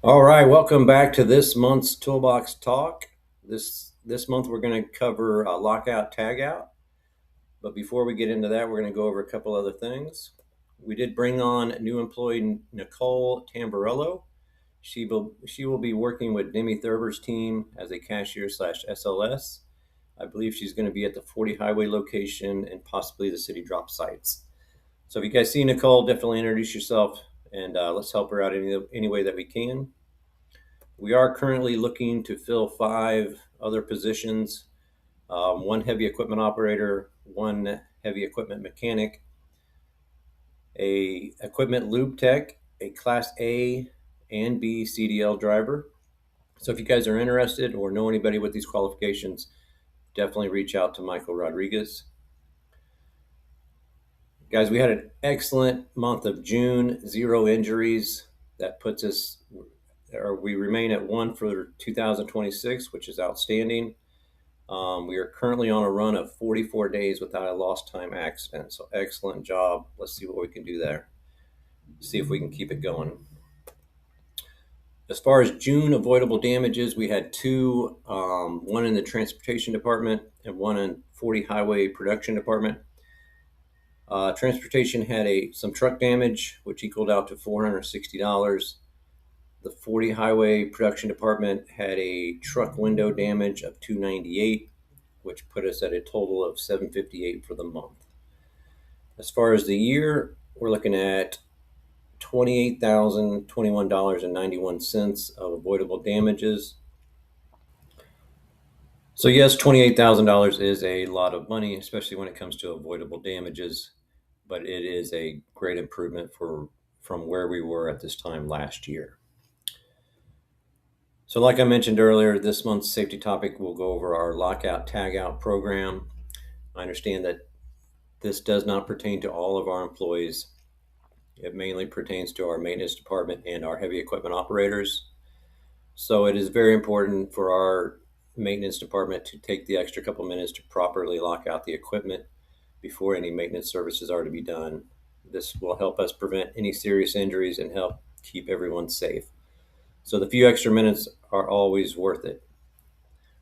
All right, welcome back to this month's Toolbox Talk. This month we're going to cover Lockout, Tagout. But before we get into that, we're going to go over a couple other things. We did bring on new employee Nicole Tamburello. She will be working with Demi Thurber's team as a cashier slash SLS. I believe she's going to be at the 40 Highway location and possibly the City Drop sites. So if you guys see Nicole, definitely introduce yourself and let's help her out any way that we can. We are currently looking to fill 5 other positions, one heavy equipment operator, one heavy equipment mechanic, a equipment lube tech, a Class A and B CDL driver. So if you guys are interested or know anybody with these qualifications, definitely reach out to Michael Rodriguez. Guys, we had an excellent month of June, 0 injuries. That puts us, or we remain at 1 for 2026, which is outstanding. We are currently on a run of 44 days without a lost time accident. So excellent job. Let's see what we can do there. See if we can keep it going. As far as June avoidable damages, we had 2, one in the transportation department and one in 40 highway production department. Transportation had some truck damage, which equaled out to $460. The 40 highway production department had a truck window damage of $298, which put us at a total of $758 for the month. As far as the year, we're looking at $28,021.91 of avoidable damages. So yes, $28,000 is a lot of money, especially when it comes to avoidable damages, but it is a great improvement from where we were at this time last year. So like I mentioned earlier, this month's safety topic will go over our Lockout Tagout program. I understand that this does not pertain to all of our employees. It mainly pertains to our maintenance department and our heavy equipment operators. So it is very important for our maintenance department to take the extra couple minutes to properly lock out the equipment before any maintenance services are to be done. This will help us prevent any serious injuries and help keep everyone safe. So the few extra minutes are always worth it.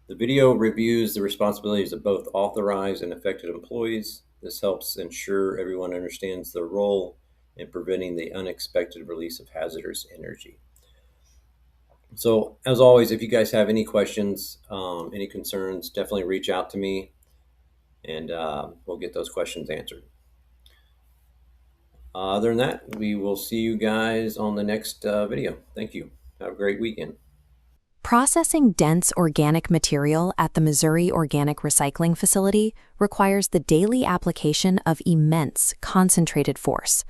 The video reviews the responsibilities of both authorized and affected employees. This helps ensure everyone understands their role in preventing the unexpected release of hazardous energy. So as always, if you guys have any questions, any concerns, definitely reach out to me and we'll get those questions answered. Other than that, we will see you guys on the next video. Thank you. Have a great weekend. Processing dense organic material at the Missouri Organic Recycling Facility requires the daily application of immense, concentrated force.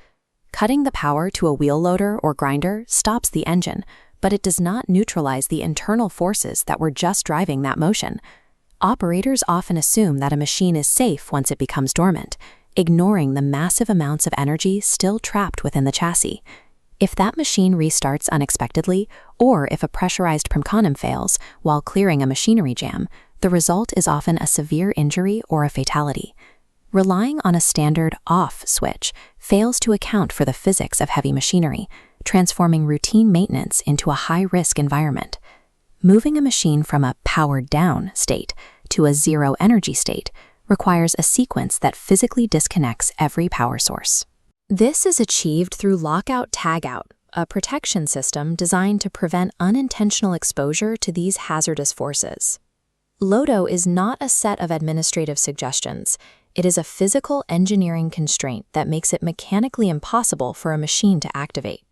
Cutting the power to a wheel loader or grinder stops the engine, but it does not neutralize the internal forces that were just driving that motion. Operators often assume that a machine is safe once it becomes dormant, ignoring the massive amounts of energy still trapped within the chassis. If that machine restarts unexpectedly, or if a pressurized prem condom fails while clearing a machinery jam, the result is often a severe injury or a fatality. Relying on a standard off switch fails to account for the physics of heavy machinery, transforming routine maintenance into a high-risk environment. Moving a machine from a powered down state to a zero energy state requires a sequence that physically disconnects every power source. This is achieved through Lockout Tagout, a protection system designed to prevent unintentional exposure to these hazardous forces. LOTO is not a set of administrative suggestions. It is a physical engineering constraint that makes it mechanically impossible for a machine to activate.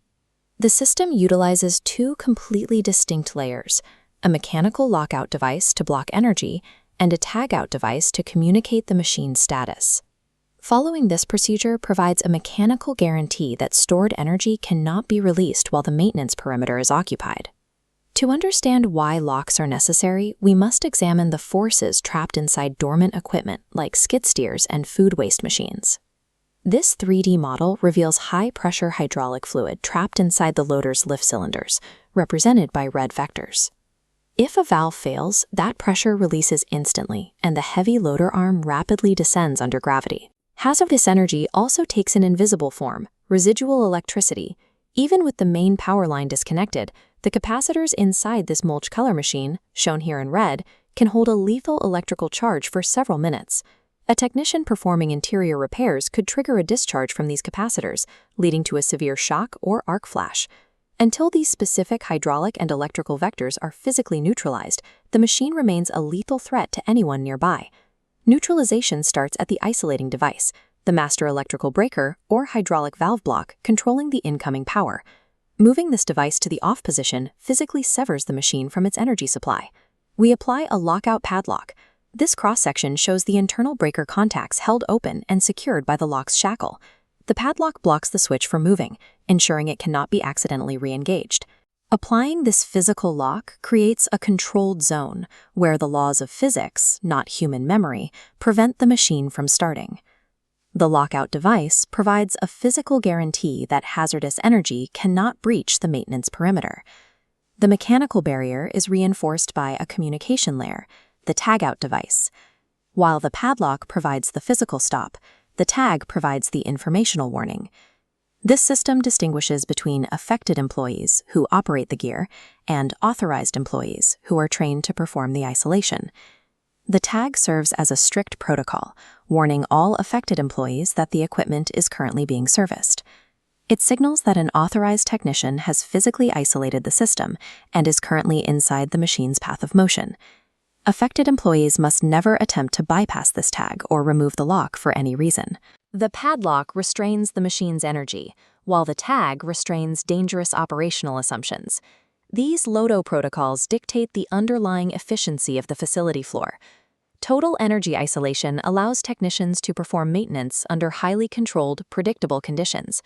The system utilizes 2 completely distinct layers, a mechanical lockout device to block energy and a tagout device to communicate the machine's status. Following this procedure provides a mechanical guarantee that stored energy cannot be released while the maintenance perimeter is occupied. To understand why locks are necessary, we must examine the forces trapped inside dormant equipment like skid steers and food waste machines. This 3D model reveals high-pressure hydraulic fluid trapped inside the loader's lift cylinders, represented by red vectors. If a valve fails, that pressure releases instantly, and the heavy loader arm rapidly descends under gravity. Hazardous energy also takes an invisible form, residual electricity. Even with the main power line disconnected, The capacitors inside this mulch color machine, shown here in red, can hold a lethal electrical charge for several minutes. A technician performing interior repairs could trigger a discharge from these capacitors, leading to a severe shock or arc flash. Until these specific hydraulic and electrical vectors are physically neutralized, the machine remains a lethal threat to anyone nearby. Neutralization starts at the isolating device, the master electrical breaker or hydraulic valve block controlling the incoming power. Moving this device to the off position physically severs the machine from its energy supply. We apply a lockout padlock. This cross-section shows the internal breaker contacts held open and secured by the lock's shackle. The padlock blocks the switch from moving, ensuring it cannot be accidentally re-engaged. Applying this physical lock creates a controlled zone where the laws of physics, not human memory, prevent the machine from starting. The lockout device provides a physical guarantee that hazardous energy cannot breach the maintenance perimeter. The mechanical barrier is reinforced by a communication layer, the Tagout device. While the padlock provides the physical stop, the tag provides the informational warning. This system distinguishes between affected employees who operate the gear and authorized employees who are trained to perform the isolation. The tag serves as a strict protocol, warning all affected employees that the equipment is currently being serviced. It signals that an authorized technician has physically isolated the system and is currently inside the machine's path of motion. Affected employees must never attempt to bypass this tag or remove the lock for any reason. The padlock restrains the machine's energy, while the tag restrains dangerous operational assumptions. These LOTO protocols dictate the underlying efficiency of the facility floor. Total energy isolation allows technicians to perform maintenance under highly controlled, predictable conditions.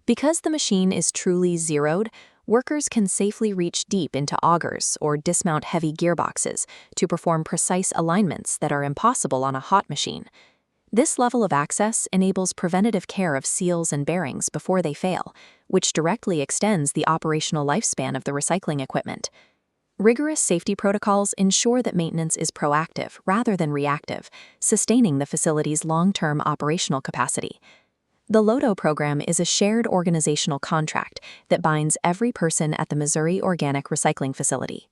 Because the machine is truly zeroed, workers can safely reach deep into augers or dismount heavy gearboxes to perform precise alignments that are impossible on a hot machine. This level of access enables preventative care of seals and bearings before they fail, which directly extends the operational lifespan of the recycling equipment. Rigorous safety protocols ensure that maintenance is proactive rather than reactive, sustaining the facility's long-term operational capacity. The LOTO program is a shared organizational contract that binds every person at the Missouri Organic Recycling Facility.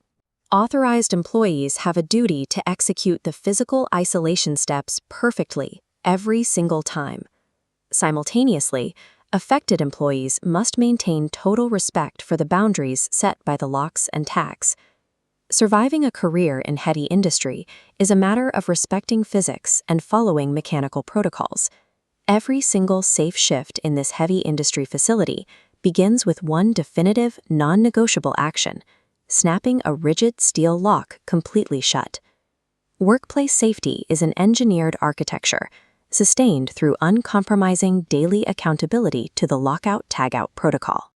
Authorized employees have a duty to execute the physical isolation steps perfectly every single time. Simultaneously, affected employees must maintain total respect for the boundaries set by the locks and tags. Surviving a career in heavy industry is a matter of respecting physics and following mechanical protocols. Every single safe shift in this heavy industry facility begins with one definitive, non-negotiable action: snapping a rigid steel lock completely shut. Workplace safety is an engineered architecture, sustained through uncompromising daily accountability to the Lockout-Tagout protocol.